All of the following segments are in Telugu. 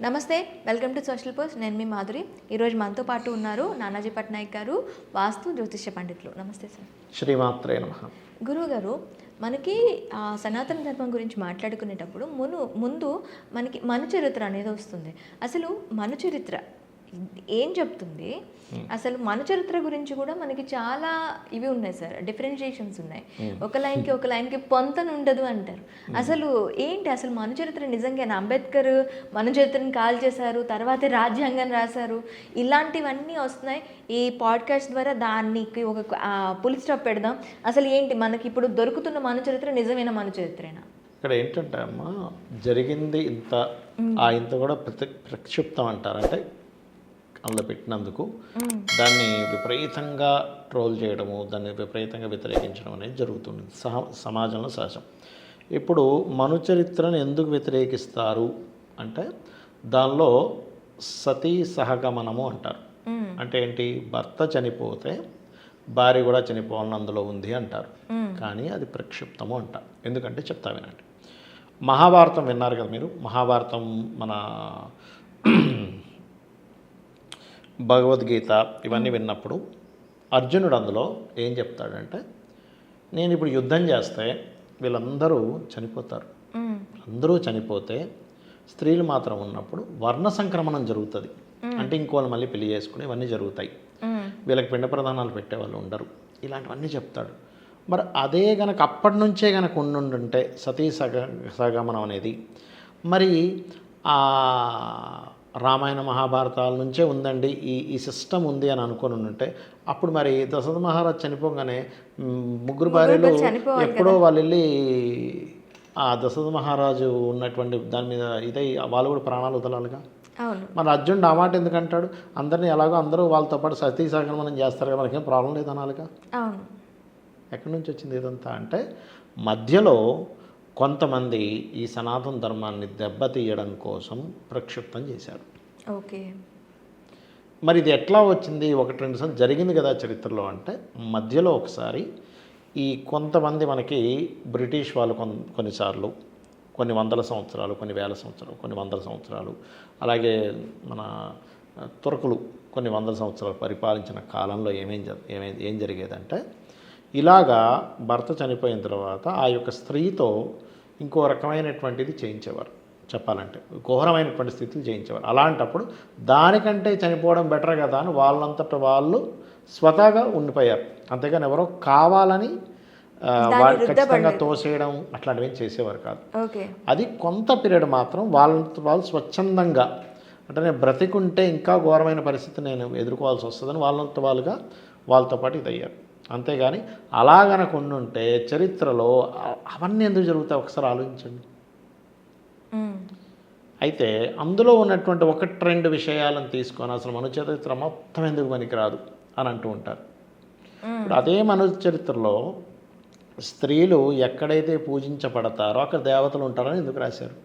నమస్తే, వెల్కమ్ టు సోషల్ పోస్ట్. నేను మీ మాధురి. ఈరోజు మనతో పాటు ఉన్నారు నానాజీ పట్నాయక్ గారు, వాస్తు జ్యోతిష్య పండితులు. నమస్తే సార్. శ్రీమాత్రే నమః. గురువు గారు, మనకి సనాతన ధర్మం గురించి మాట్లాడుకునేటప్పుడు ముందు మనకి మను చరిత్ర అనేది వస్తుంది. అసలు మను చరిత్ర ఏం చెప్తుంది? అసలు మన చరిత్ర గురించి కూడా మనకి చాలా ఇవి ఉన్నాయి సార్, డిఫరెన్షియేషన్స్ ఉన్నాయి. ఒక లైన్కి పొంతన ఉండదు అంటారు. అసలు ఏంటి అసలు మన చరిత్ర? నిజంగా అంబేద్కర్ మన చరిత్రని కాల్ చేశారు, తర్వాత రాజ్యాంగాన్ని రాశారు, ఇలాంటివన్నీ వస్తున్నాయి. ఈ పాడ్కాస్ట్ ద్వారా దానికి ఒక పులి స్టాప్ పెడదాం. అసలు ఏంటి మనకి ఇప్పుడు దొరుకుతున్న మన చరిత్ర నిజమైన మన చరిత్రేనా? ఇక్కడ ఏంటంటే అమ్మా, జరిగింది ఇంత ఇంత కూడా ప్రక్షిప్తం అంటారు. అంటే అందులో పెట్టినందుకు దాన్ని విపరీతంగా ట్రోల్ చేయడము, దాన్ని విపరీతంగా వ్యతిరేకించడం అనేది జరుగుతుంది సమాజంలో సహజం. ఇప్పుడు మను చరిత్రను ఎందుకు వ్యతిరేకిస్తారు అంటే దానిలో సతీ సహగమనము అంటారు. అంటే ఏంటి? భర్త చనిపోతే భార్య కూడా చనిపోవాలని అందులో ఉంది అంటారు. కానీ అది ప్రక్షిప్తము అంటారు. ఎందుకంటే చెప్తా వినండి. మహాభారతం విన్నారు కదా మీరు? మహాభారతం, మన భగవద్గీత ఇవన్నీ విన్నప్పుడు అర్జునుడు అందులో ఏం చెప్తాడంటే, నేను ఇప్పుడు యుద్ధం చేస్తే వీళ్ళందరూ చనిపోతారు, అందరూ చనిపోతే స్త్రీలు మాత్రం ఉన్నప్పుడు వర్ణ సంక్రమణం జరుగుతుంది. అంటే ఇంకోళ్ళు మళ్ళీ పెళ్లి చేసుకుని ఇవన్నీ జరుగుతాయి, వీళ్ళకి పిండ ప్రదానాలు పెట్టేవాళ్ళు ఉండరు, ఇలాంటివన్నీ చెప్తాడు. మరి అదే గనక అప్పటి నుంచే కనుక ఉండుంటే సతీ సగమనం అనేది, మరి రామాయణ మహాభారతాల నుంచే ఉందండి ఈ సిస్టమ్ ఉంది అని అనుకుని ఉంటే, అప్పుడు మరి దశరథ మహారాజు చనిపోగానే ముగ్గురు భార్యలు ఎప్పుడో వాళ్ళు వెళ్ళి ఆ దశరథ మహారాజు ఉన్నటువంటి దాని మీద ఇదై వాళ్ళు కూడా ప్రాణాలు వదలాలిగా. మరి అర్జునుడు ఆ మాట ఎందుకంటాడు? అందరినీ ఎలాగో అందరూ వాళ్ళతో పాటు సతీ సహగమనం చేస్తారు కదా, మనకేం ప్రాబ్లం లేదు అనాలిగా. ఎక్కడి నుంచి వచ్చింది ఇదంతా అంటే, మధ్యలో కొంతమంది ఈ సనాతన ధర్మాన్ని దెబ్బతీయడం కోసం ప్రక్షిప్తం చేశారు. ఓకే, మరి ఇది ఎట్లా వచ్చింది? ఒకటి రెండు సార్లు జరిగింది కదా చరిత్రలో. అంటే మధ్యలో ఒకసారి ఈ కొంతమంది మనకి బ్రిటిష్ వాళ్ళు కొన్నిసార్లు కొన్ని వందల సంవత్సరాలు, కొన్ని వేల సంవత్సరాలు, కొన్ని వందల సంవత్సరాలు, అలాగే మన తుర్కులు కొన్ని వందల సంవత్సరాలు పరిపాలించిన కాలంలో ఏం జరిగేదంటే, ఇలాగా భర్త చనిపోయిన తర్వాత ఆ యొక్క స్త్రీతో ఇంకో రకమైనటువంటిది చేయించేవారు. చెప్పాలంటే ఘోరమైనటువంటి స్థితిని చేయించేవారు. అలాంటప్పుడు దానికంటే చనిపోవడం బెటర్ కదా అని వాళ్ళంతట వాళ్ళు స్వతహాగా ఉండిపోయారు. అంతేగాని ఎవరో కావాలని ఖచ్చితంగా తోసేయడం అట్లాంటివి చేసేవారు కాదు. అది కొంత పీరియడ్ మాత్రం వాళ్ళంత వాళ్ళు స్వచ్ఛందంగా, అంటే నేను బ్రతికుంటే ఇంకా ఘోరమైన పరిస్థితి నేను ఎదుర్కోవాల్సి వస్తుందని వాళ్ళంత వాళ్ళుగా వాళ్ళతో పాటు ఇదయ్యారు. అంతేగాని అలా గనక ఉండుంటే చరిత్రలో అవన్నీ ఎందుకు జరుగుతాయి ఒకసారి ఆలోచించండి. అయితే అందులో ఉన్నటువంటి ఒకటి రెండు విషయాలను తీసుకొని అసలు మను చరిత్ర మొత్తం ఎందుకు పనికిరాదు అని అంటూ ఉంటారు. ఇప్పుడు అదే మను చరిత్రలో స్త్రీలు ఎక్కడైతే పూజించబడతారో అక్కడ దేవతలు ఉంటారని ఎందుకు రాశారు?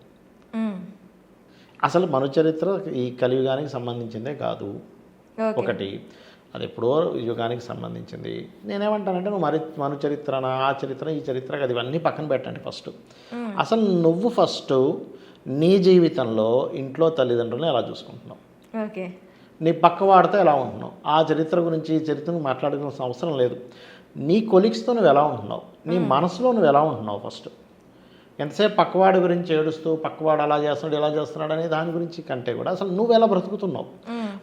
అసలు మను చరిత్ర ఈ కలియుగానికి సంబంధించిందే కాదు. ఒకటి, అది ఎప్పుడో యుగానికి సంబంధించింది. నేనేమంటానంటే, నువ్వు మను చరిత్రన, ఆ చరిత్ర, ఈ చరిత్ర, అది ఇవన్నీ పక్కన పెట్టండి. అసలు నువ్వు ఫస్ట్ నీ జీవితంలో ఇంట్లో తల్లిదండ్రులను ఎలా చూసుకుంటున్నావు, నీ పక్కవాడితో ఎలా ఉంటున్నావు, ఆ చరిత్ర గురించి ఈ చరిత్రను మాట్లాడుకునే అవసరం లేదు. నీ కొలీగ్స్తో నువ్వు ఎలా ఉంటున్నావు, నీ మనసులో నువ్వు ఎలా ఉంటున్నావు. ఫస్ట్ ఎంతసేపు పక్కవాడి గురించి ఏడుస్తూ పక్కవాడు అలా చేస్తున్నాడు ఇలా చేస్తున్నాడు అనే దాని గురించి కంటే కూడా అసలు నువ్వు ఎలా బ్రతుకుతున్నావు.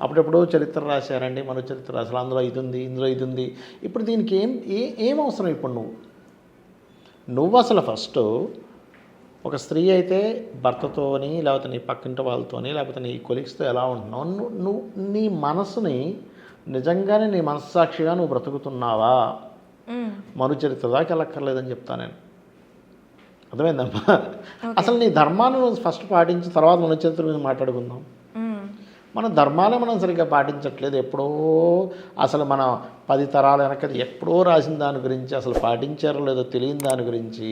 అప్పుడెప్పుడో చరిత్ర రాశారండి, మన చరిత్ర అసలు అందులో ఇది ఉంది, ఇందులో ఇది ఉంది. ఇప్పుడు దీనికి ఏం అవసరం? ఇప్పుడు నువ్వు అసలు ఫస్ట్ ఒక స్త్రీ అయితే భర్తతోని, లేకపోతే నీ పక్కింటి వాళ్ళతోని, లేకపోతే నీ కొలీగ్స్తో ఎలా ఉంటున్నావు, నువ్వు నీ మనసుని నిజంగానే నీ మనస్సాక్షిగా నువ్వు బ్రతుకుతున్నావా? మను చరిత్ర దాకా వెళ్ళక్కర్లేదని చెప్తాను నేను. అర్థమైందమ్మా? అసలు నీ ధర్మాన్ని నువ్వు ఫస్ట్ పాటించి తర్వాత మన చరిత్ర గురించి మాట్లాడుకుందాం. మన ధర్మాలే మనం సరిగ్గా పాటించట్లేదు. ఎప్పుడో అసలు మన 10 తరాల వెనక ఎప్పుడో రాసిన దాని గురించి, అసలు పాటించారో లేదో తెలియని దాని గురించి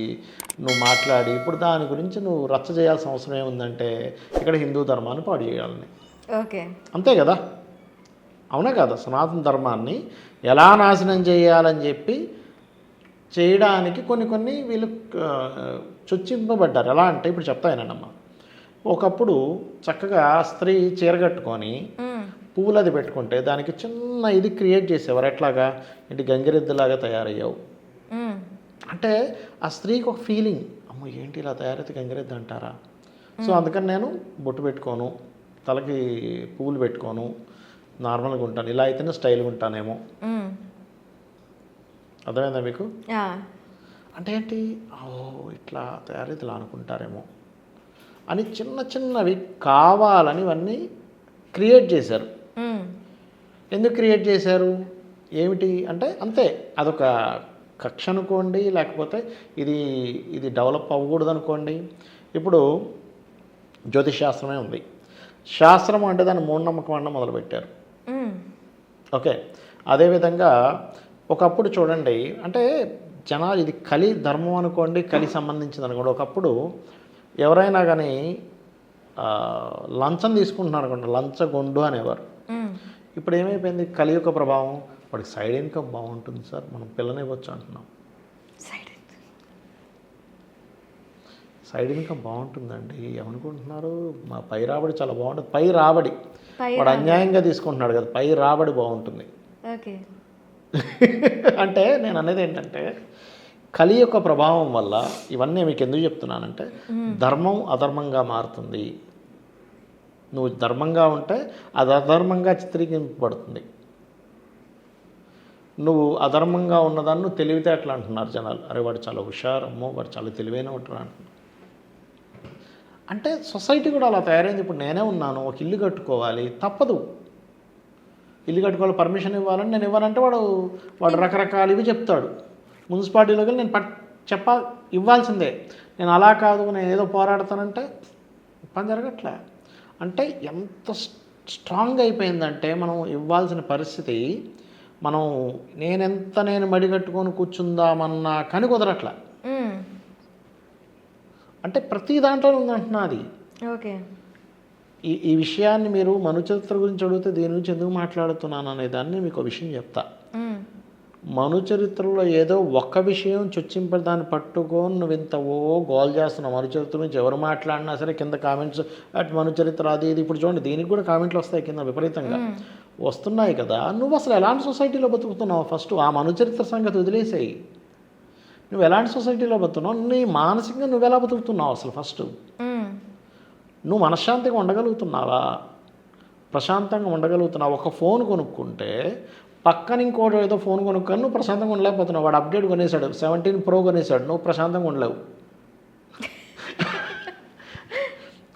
నువ్వు మాట్లాడి ఇప్పుడు దాని గురించి నువ్వు రచ్చ చేయాల్సిన అవసరం ఏముందంటే, ఇక్కడ హిందూ ధర్మాన్ని పాడు చేయాలని. అంతే కదా? అవునా కదా? సనాతన ధర్మాన్ని ఎలా నాశనం చేయాలని చెప్పి చేయడానికి కొన్ని వీళ్ళు చొచ్చింపబడ్డారు. ఎలా అంటే ఇప్పుడు చెప్తాయనమ్మా, ఒకప్పుడు చక్కగా స్త్రీ చీర కట్టుకొని పువ్వులు అది పెట్టుకుంటే దానికి చిన్న ఇది క్రియేట్ చేసేవారు. ఎట్లాగా ఇంటి గంగిరెద్దులాగా తయారయ్యావు అంటే ఆ స్త్రీకి ఒక ఫీలింగ్, అమ్మో ఏంటి ఇలా తయారైతే గంగిరెద్దు అంటారా. సో అందుకని నేను బొట్టు పెట్టుకోను, తలకి పువ్వులు పెట్టుకోను, నార్మల్గా ఉంటాను, ఇలా అయితేనే స్టైల్గా ఉంటానేమో. అర్థమైందా మీకు? అంటే ఏంటి, ఓ ఇట్లా తయారైతే ఇలా అనుకుంటారేమో అని చిన్న చిన్నవి కావాలని ఇవన్నీ క్రియేట్ చేశారు. ఎందుకు క్రియేట్ చేశారు, ఏమిటి అంటే అంతే, అదొక కక్ష అనుకోండి, లేకపోతే ఇది ఇది డెవలప్ అవ్వకూడదు అనుకోండి. ఇప్పుడు జ్యోతిష్ శాస్త్రమే ఉంది. శాస్త్రం అంటే దాన్ని మూఢనమ్మకం అనడం మొదలుపెట్టారు. ఓకే, అదేవిధంగా ఒకప్పుడు చూడండి, అంటే జనాలు ఇది కలి ధర్మం అనుకోండి, కలి సంబంధించింది అనుకోండి. ఒకప్పుడు ఎవరైనా కానీ లంచం తీసుకుంటున్నారు అనుకోండి, లంచగొండు అనేవారు. ఇప్పుడు ఏమైపోయింది, కలి యొక్క ప్రభావం, వాడికి సైడ్ ఇన్కమ్ బాగుంటుంది సార్, మనం పిల్లనివ్వచ్చు అంటున్నాం. సైడ్ ఇన్కమ్ బాగుంటుందండి, ఏమనుకుంటున్నారు, మా పై రాబడి చాలా బాగుంటుంది. పై రాబడి వాడు అన్యాయంగా తీసుకుంటున్నాడు కదా, పై రాబడి బాగుంటుంది. అంటే నేను అనేది ఏంటంటే కలి యొక్క ప్రభావం వల్ల ఇవన్నీ మీకు ఎందుకు చెప్తున్నానంటే, ధర్మం అధర్మంగా మారుతుంది. నువ్వు ధర్మంగా ఉంటే అది అధర్మంగా చిత్రీకరింపబడుతుంది. నువ్వు అధర్మంగా ఉన్నదాన్ని నువ్వు తెలివితేటలు అంటున్నారు జనాలు. అరే వాడు చాలా హుషారమ్మో, వాడు చాలా తెలివైన ఉంటారు అంటున్నారు. అంటే సొసైటీ కూడా అలా తయారైంది. ఇప్పుడు నేనే ఉన్నాను, ఒక ఇల్లు కట్టుకోవాలి, తప్పదు. ఇల్లు కట్టుకోవాలి, పర్మిషన్ ఇవ్వాలని నేను ఇవ్వాలంటే వాడు రకరకాలు ఇవి చెప్తాడు. మున్సిపాలిటీలోకి వెళ్ళి నేను ఇవ్వాల్సిందే. నేను అలా కాదు, నేను ఏదో పోరాడతానంటే పని జరగట్లే. అంటే ఎంత స్ట్రాంగ్ అయిపోయిందంటే మనం ఇవ్వాల్సిన పరిస్థితి, మనం నేను మడి కట్టుకొని కూర్చుందామన్నా కానీ కుదరట్లే. అంటే ప్రతి దాంట్లో ఉందంటున్నది. ఓకే, ఈ విషయాన్ని మీరు మనుచరిత్ర గురించి అడిగితే దీని గురించి ఎందుకు మాట్లాడుతున్నాను అనే దాన్ని మీకు ఒక విషయం చెప్తా. మనుచరిత్రలో ఏదో ఒక్క విషయం చొచ్చింపే దాన్ని పట్టుకొని నువ్వు ఇంత గోల్ చేస్తున్నావు. మనుచరిత్ర గురించి ఎవరు మాట్లాడినా సరే కింద కామెంట్స్ అటు మనుచరిత్ర అది ఇది. ఇప్పుడు చూడండి, దీనికి కూడా కామెంట్లు వస్తాయి కింద, విపరీతంగా వస్తున్నాయి కదా. నువ్వు అసలు ఎలాంటి సొసైటీలో బతుకుతున్నావు? ఫస్ట్ ఆ మనుచరిత్ర సంగతి వదిలేసేయి. నువ్వు ఎలాంటి సొసైటీలో బతుకుతున్నావు, నీ మానసికంగా నువ్వు ఎలా బతుకుతున్నావు అసలు? ఫస్ట్ నువ్వు మనశ్శాంతిగా ఉండగలుగుతున్నావా? ప్రశాంతంగా ఉండగలుగుతున్నావు? ఒక ఫోన్ కొనుక్కుంటే పక్కన ఇంకోటి ఏదో ఫోన్ కొనుక్కొని నువ్వు ప్రశాంతంగా ఉండలేకపోతున్నావు. వాడు అప్డేట్ కొనేసాడు, 17 Pro కొనేసాడు, నువ్వు ప్రశాంతంగా ఉండలేవు.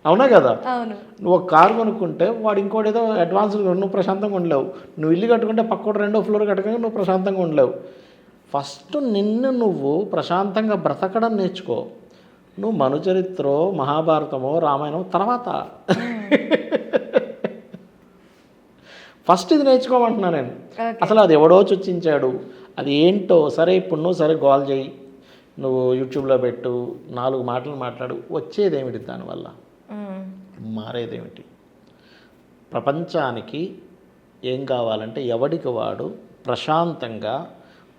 అవునా కదా? నువ్వు ఒక కారు కొనుక్కుంటే వాడు ఇంకోటి ఏదో అడ్వాన్స్డ్, నువ్వు ప్రశాంతంగా ఉండలేవు. నువ్వు ఇల్లు కట్టుకుంటే పక్కోటి 2వ ఫ్లోర్ కట్టుకొని నువ్వు ప్రశాంతంగా ఉండలేవు. ఫస్ట్ నిన్ను నువ్వు ప్రశాంతంగా బ్రతకడం నేర్చుకో. నువ్వు మనుచరిత్రో, మహాభారతమో, రామాయణం తర్వాత. ఫస్ట్ ఇది నేర్చుకోమంటున్నా నేను. అసలు అది ఎవడో చొచ్చించాడు, అది ఏంటో. సరే ఇప్పుడు నువ్వు సరే గోల్ చేయి, నువ్వు యూట్యూబ్లో పెట్టు, 4 మాటలు మాట్లాడు, వచ్చేదేమిటి దానివల్ల? మారేదేమిటి? ప్రపంచానికి ఏం కావాలంటే ఎవడికి వాడు ప్రశాంతంగా,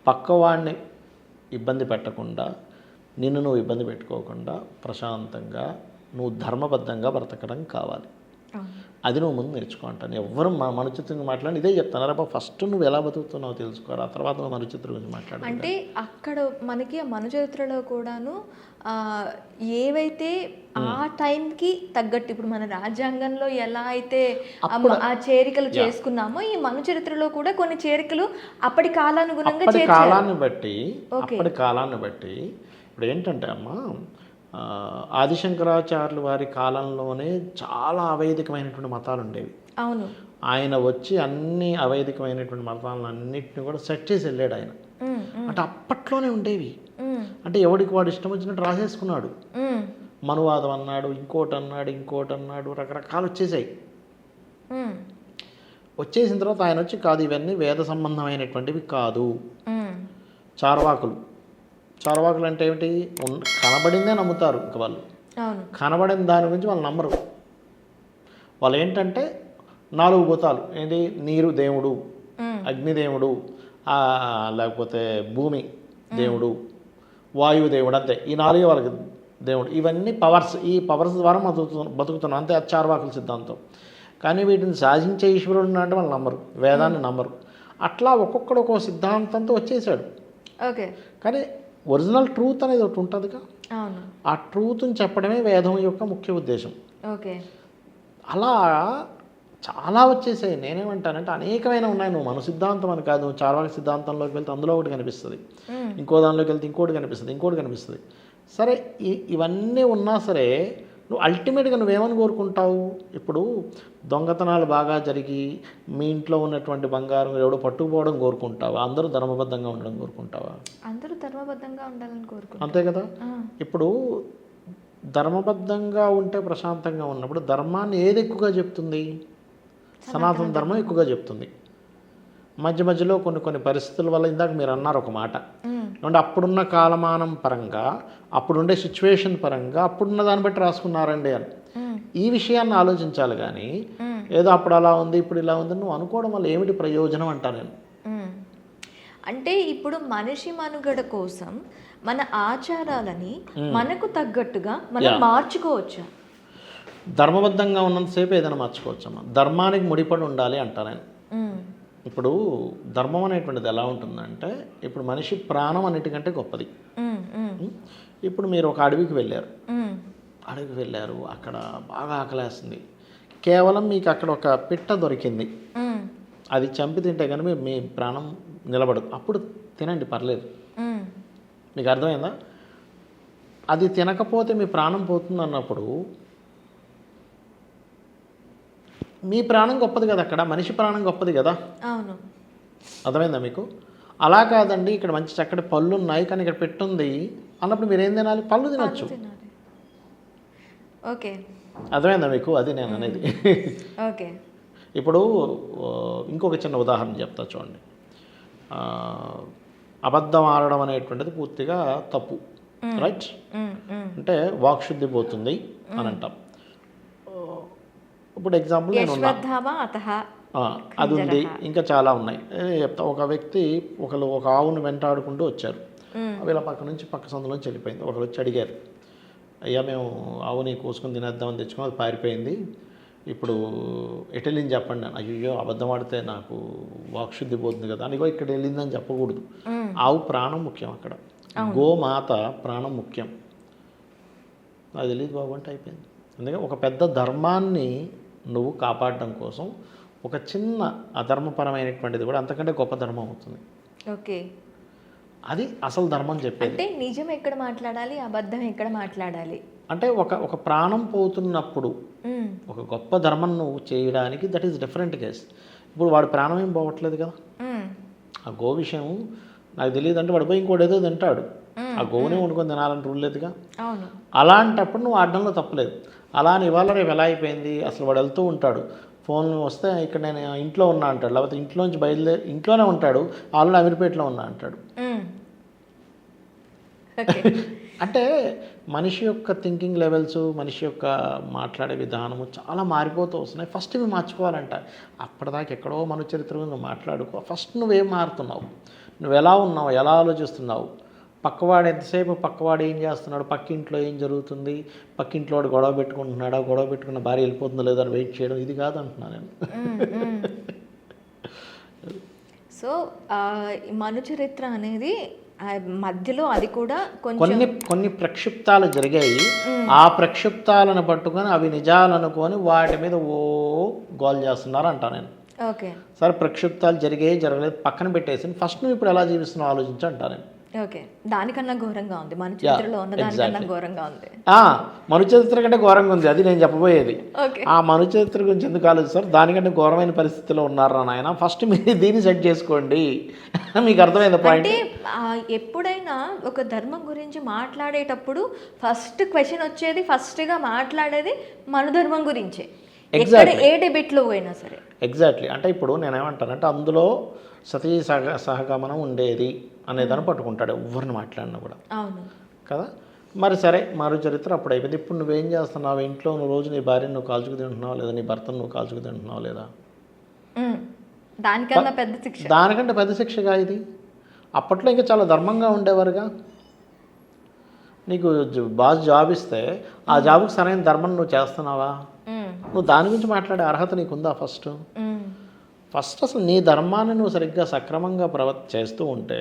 పక్కవాడిని ఇబ్బంది పెట్టకుండా, నిన్ను నువ్వు ఇబ్బంది పెట్టుకోకుండా ప్రశాంతంగా నువ్వు ధర్మబద్ధంగా బ్రతకడం కావాలి. అది నువ్వు ముందు నేర్చుకో అంటాను. ఎవరు మనుచిత్రం మాట్లాడి ఇదే చెప్తాను. ఫస్ట్ నువ్వు ఎలా బతుకుతున్నావు తెలుసుకోరా, ఆ తర్వాత నువ్వు మనుచిత్రం గురించి మాట్లాడు. అంటే అక్కడ మనకి ఆ మనుచరిత్రలో కూడాను ఏవైతే ఆ టైంకి తగ్గట్టు, ఇప్పుడు మన రాజ్యాంగంలో ఎలా అయితే ఆ చేరికలు చేసుకున్నామో, ఈ మనుచరిత్రలో కూడా కొన్ని చేరికలు అప్పటి కాలానుగుణంగా కాలాన్ని బట్టి ఇప్పుడు ఏంటంటే అమ్మా, ఆదిశంకరాచార్యుల వారి కాలంలోనే చాలా అవైదికమైనటువంటి మతాలు ఉండేవి. అవును, ఆయన వచ్చి అన్ని అవైదికమైనటువంటి మతాలను అన్నింటినీ కూడా సెట్ చేసి వెళ్ళాడు ఆయన. అంటే అప్పట్లోనే ఉండేవి. అంటే ఎవడికి వాడు ఇష్టం వచ్చినట్టు రాసేసుకున్నాడు. మనువాదం అన్నాడు, ఇంకోటి అన్నాడు, రకరకాలు వచ్చేసాయి. వచ్చేసిన తర్వాత ఆయన వచ్చి కాదు, ఇవన్నీ వేద సంబంధమైనటువంటివి కాదు. చార్వాకులు అంటే ఏమిటి? కనబడిందే నమ్ముతారు. ఇంకా వాళ్ళు కనబడిన దాని గురించి వాళ్ళు నమ్మరు. వాళ్ళు ఏంటంటే 4 భూతాలు, ఏంటి, నీరు దేవుడు, అగ్నిదేవుడు, లేకపోతే భూమి దేవుడు, వాయువు దేవుడు, అంతే. ఈ 4 వాళ్ళకి దేవుడు, ఇవన్నీ పవర్స్. ఈ పవర్స్ ద్వారా బతుకుతున్నాం అంతే. అది చార్వాకుల సిద్ధాంతం. కానీ వీటిని సాధించే ఈశ్వరుడు అంటే వాళ్ళు నమ్మరు, వేదాన్ని నమ్మరు. అట్లా ఒక్కొక్కడు ఒక్కొక్క సిద్ధాంతంతో వచ్చేసాడు. ఓకే. కానీ ఒరిజినల్ ట్రూత్ అనేది ఒకటి ఉంటుందిగా. అవును. ఆ ట్రూత్ని చెప్పడమే వేదం యొక్క ముఖ్య ఉద్దేశం. ఓకే. అలా చాలా వచ్చేసాయి. నేనేమంటానంటే అనేకమైన ఉన్నాయి. నువ్వు మన సిద్ధాంతం అని కాదు, నువ్వు చార్వాక సిద్ధాంతంలోకి వెళ్తే అందులో ఒకటి కనిపిస్తుంది, ఇంకో దానిలోకి వెళ్తే ఇంకోటి కనిపిస్తుంది, ఇంకోటి కనిపిస్తుంది. సరే, ఇవన్నీ ఉన్నా సరే నువ్వు అల్టిమేట్గా నువ్వేమని కోరుకుంటావు? ఇప్పుడు దొంగతనాలు బాగా జరిగి మీ ఇంట్లో ఉన్నటువంటి బంగారం ఎవడో పట్టుకుపోవడం కోరుకుంటావా? అందరూ ధర్మబద్ధంగా ఉండడం కోరుకుంటావా? అందరూ ధర్మబద్ధంగా ఉండాలని కోరుకుంటారు. అంతే కదా. ఇప్పుడు ధర్మబద్ధంగా ఉంటే ప్రశాంతంగా ఉన్నప్పుడు ధర్మాన్ని ఏది ఎక్కువగా చెప్తుంది? సనాతన ధర్మం ఎక్కువగా చెప్తుంది. మధ్య మధ్యలో కొన్ని పరిస్థితుల వల్ల, ఇందాక మీరు అన్నారు ఒక మాట, అంటే అప్పుడున్న కాలమానం పరంగా, అప్పుడుండే సిచ్యువేషన్ పరంగా, అప్పుడున్న దాన్ని బట్టి రాసుకున్నారండి అని. ఈ విషయాన్ని ఆలోచించాలి. కానీ ఏదో అప్పుడు అలా ఉంది ఇప్పుడు ఇలా ఉంది నువ్వు అనుకోవడం వల్ల ఏమిటి ప్రయోజనం అంటా నేను. అంటే ఇప్పుడు మనిషి మనుగడ కోసం మన ఆచారాలని మనకు తగ్గట్టుగా మనం మార్చుకోవచ్చా? ధర్మబద్ధంగా ఉన్నంతసేపు ఏదైనా మార్చుకోవచ్చమ్మా. ధర్మానికి ముడిపడి ఉండాలి అంటా నేను. ఇప్పుడు ధర్మం అనేటువంటిది ఎలా ఉంటుందంటే, ఇప్పుడు మనిషి ప్రాణం అన్నిటికంటే గొప్పది. ఇప్పుడు మీరు ఒక అడవికి వెళ్ళారు, అక్కడ బాగా ఆకలేస్తుంది. కేవలం మీకు అక్కడ ఒక పిట్ట దొరికింది, అది చంపి తింటే కానీ మీ ప్రాణం నిలబడదు. అప్పుడు తినండి, పర్లేదు. మీకు అర్థమైందా? అది తినకపోతే మీ ప్రాణం పోతుంది అన్నప్పుడు మీ ప్రాణం గొప్పది కదా, అక్కడ మనిషి ప్రాణం గొప్పది కదా. అవును. అర్థమైందా మీకు? అలా కాదండి, ఇక్కడ మంచి చక్కటి పళ్ళు ఉన్నాయి కానీ ఇక్కడ పెట్టుంది అన్నప్పుడు మీరు ఏం తినాలి? పళ్ళు తినొచ్చు. ఓకే. అర్థమైందా మీకు? అది నేను అనేది. ఓకే. ఇప్పుడు ఇంకొక చిన్న ఉదాహరణ చెప్తా చూడండి. అబద్ధం ఆడడం అనేటువంటిది పూర్తిగా తప్పు, రైట్? అంటే వాక్శుద్ధి పోతుంది అని అంటాం. ఇప్పుడు ఎగ్జాంపుల్ నేను అది ఉంది, ఇంకా చాలా ఉన్నాయి చెప్తా. ఒక వ్యక్తి ఒక ఆవును వెంటాడుకుంటూ వచ్చారు. వీళ్ళ పక్క నుంచి పక్క సందులోంచి వెళ్ళిపోయింది. ఒకరు వచ్చి అడిగారు, అయ్యా మేము ఆవుని కోసుకొని తినేద్దామని తెచ్చుకుని అది పారిపోయింది, ఇప్పుడు ఎటు వెళ్ళింది చెప్పండి. అయ్యో అబద్ధం ఆడితే నాకు వాక్శుద్ధి పోతుంది కదా అని, ఇక్కడ వెళ్ళిందని చెప్పకూడదు. ఆవు ప్రాణం ముఖ్యం, అక్కడ గోమాత ప్రాణం ముఖ్యం. అది తెలియదు బాబు అంటే అయిపోయింది. అందుకని ఒక పెద్ద ధర్మాన్ని నువ్వు కాపాడడం కోసం ఒక చిన్న అధర్మపరమైనటువంటిది కూడా అంతకంటే గొప్ప ధర్మం అవుతుంది. ఓకే. అది అసలు ధర్మం చెప్పేది. అంటే నిజం ఎక్కడ మాట్లాడాలి, అబద్ధం ఎక్కడ మాట్లాడాలి అంటే ఒక ప్రాణం పోతున్నప్పుడు ఒక గొప్ప ధర్మం నువ్వు చేయడానికి, దట్ ఈస్ డిఫరెంట్ కేస్. ఇప్పుడు వాడు ప్రాణం ఏం పోవట్లేదు కదా. ఆ గో విషయం నాకు తెలియదు అంటే వాడు పోయి ఇంకోటి ఏదో తింటాడు, ఆ గోవునే వండుకొని తినాలని రూల్ లేదుగా. అలాంటప్పుడు నువ్వు ఆడడంలో తప్పలేదు. అలా అని ఇవాళ రేపు ఎలా అయిపోయింది, అసలు వాడు వెళ్తూ ఉంటాడు, ఫోన్లు వస్తే ఇక్కడ నేను ఇంట్లో ఉన్నా అంటాడు, లేకపోతే ఇంట్లోంచి బయలుదేరి ఇంట్లోనే ఉంటాడు, ఆల్రెడీ అమీర్పేటలో ఉన్నా అంటాడు. అంటే మనిషి యొక్క థింకింగ్ లెవెల్స్, మనిషి యొక్క మాట్లాడే విధానము చాలా మారిపోతూ వస్తున్నాయి. ఫస్ట్ ఇవి మార్చుకోవాలంట. అప్పటిదాకా ఎక్కడో మన చరిత్ర నువ్వు మాట్లాడుకో. ఫస్ట్ నువ్వేం మారుతున్నావు, నువ్వు ఎలా ఉన్నావు, ఎలా ఆలోచిస్తున్నావు, పక్కవాడు ఎంతసేపు పక్కవాడు ఏం చేస్తున్నాడు, పక్కింట్లో ఏం జరుగుతుంది, పక్కింట్లో వాడు గొడవ పెట్టుకుంటున్నాడా, గొడవ పెట్టుకున్న భార్య వెళ్ళిపోతుందో లేదో అని వెయిట్ చేయడం, ఇది కాదంటున్నాను నేను. సో మను చరిత్ర అనేది మధ్యలో అది కూడా కొన్ని ప్రక్షిప్తాలు జరిగాయి. ఆ ప్రక్షిప్తాలను పట్టుకొని అవి నిజాలనుకొని వాటి మీద గోల్ చేస్తున్నారు అంటా నేను. ఓకే. సరే, ప్రక్షిప్తాలు జరిగాయి జరగలేదు పక్కన పెట్టేసి ఫస్ట్ నువ్వు ఇప్పుడు ఎలా జీవిస్తున్నావు ఆలోచించి అంటా నేను. ఓకే. దానికన్నా ఘోరంగా ఉంది మన చరిత్రలో ఉన్న దానికన్నా ఘోరంగా ఉంది. మను చరిత్ర కంటే ఘోరంగా ఉంది, అది నేను చెప్పబోయేది. ఆ మను చరిత్ర గురించి ఎందుకు ఆలోచిస్తారు, దానికంటే ఘోరమైన పరిస్థితిలో ఉన్నారా నాయన. ఫస్ట్ మీరు దీన్ని సెట్ చేసుకోండి. మీకు అర్థమైంది పాయింట్. అంటే ఎప్పుడైనా ఒక ధర్మం గురించి మాట్లాడేటప్పుడు ఫస్ట్ క్వశ్చన్ వచ్చేది, ఫస్ట్గా మాట్లాడేది మన ధర్మం గురించే. ఏ డిబేట్లో పోయినా సరే. ఎగ్జాక్ట్లీ. అంటే ఇప్పుడు నేనేమంటానంటే అందులో సతీ సహగమనం ఉండేది అనేదాన్ని పట్టుకుంటాడు ఎవరిని మాట్లాడినా కూడా. అవును కదా. మరి సరే, మరో చరిత్ర అప్పుడు అయిపోయింది. ఇప్పుడు నువ్వేం చేస్తున్నావు, ఇంట్లో నువ్వు రోజు నీ భార్యను నువ్వు కాల్చుకు తింటున్నావు లేదా, నీ భర్తను నువ్వు కాల్చుకు తింటున్నావు లేదా, దానికంటే పెద్ద శిక్షగా ఇది. అప్పట్లో ఇంకా చాలా ధర్మంగా ఉండేవారుగా. నీకు బాస్ జాబ్ ఇస్తే ఆ జాబ్కి సరైన ధర్మం నువ్వు చేస్తున్నావా? నువ్వు దాని గురించి మాట్లాడే అర్హత నీకుందా? ఫస్ట్ అసలు నీ ధర్మాన్ని నువ్వు సరిగ్గా సక్రమంగా చేస్తూ ఉంటే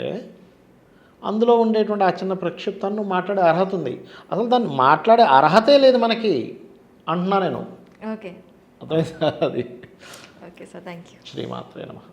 అందులో ఉండేటువంటి ఆ చిన్న ప్రక్షిప్తాన్ని నువ్వు మాట్లాడే అర్హత ఉంది. అసలు దాన్ని మాట్లాడే అర్హతే లేదు మనకి అంటున్నా నేను. ఓకే, అర్థమైందా? అది ఓకే సార్, థ్యాంక్ యూ. శ్రీమాత్రే నమః.